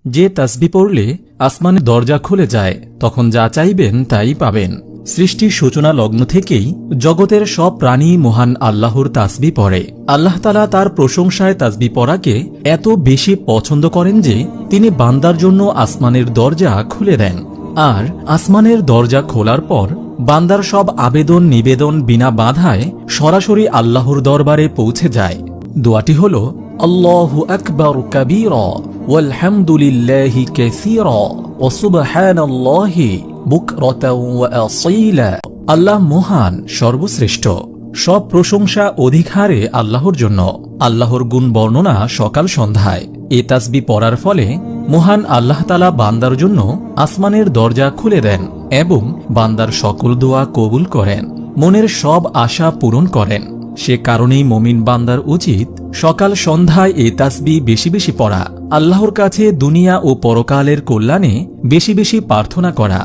যে তাসবিহ পড়লে আসমানের দরজা খুলে যায়, তখন যা চাইবেন তাই পাবেন। সৃষ্টির সূচনা লগ্ন থেকেই জগতের সব প্রাণী মহান আল্লাহর তাসবিহ পড়ে। আল্লাহ তাআলা তার প্রশংসায় তাসবিহ পড়াকে এত বেশি পছন্দ করেন যে তিনি বান্দার জন্য আসমানের দরজা খুলে দেন। আর আসমানের দরজা খোলার পর বান্দার সব আবেদন নিবেদন বিনা বাধায় সরাসরি আল্লাহর দরবারে পৌঁছে যায়। দোয়াটি হল, আল্লাহু আকবার কাবীরা ওয়ালহামদুলিল্লাহি কাসীরা ওয়া সুবহানাল্লাহি বুকরাতাও ওয়া আসীলা। আল্লাহ মহান, সর্বশ্রেষ্ঠ। সব প্রশংসা অধিকারে আল্লাহর জন্য। আল্লাহর গুণ বর্ণনা সকাল সন্ধ্যায়। এ তাসবিহ পড়ার ফলে মহান আল্লাহ তাআলা বান্দার জন্য আসমানের দরজা খুলে দেন এবং বান্দার সকল দোয়া কবুল করেন, মনের সব আশা পূরণ করেন। সে কারণেই মুমিন বান্দার উচিত সকাল সন্ধ্যায় এ তাসবিহ বেশি বেশি পড়া, আল্লাহর কাছে দুনিয়া ও পরকালের কল্যাণে বেশি বেশি প্রার্থনা করা।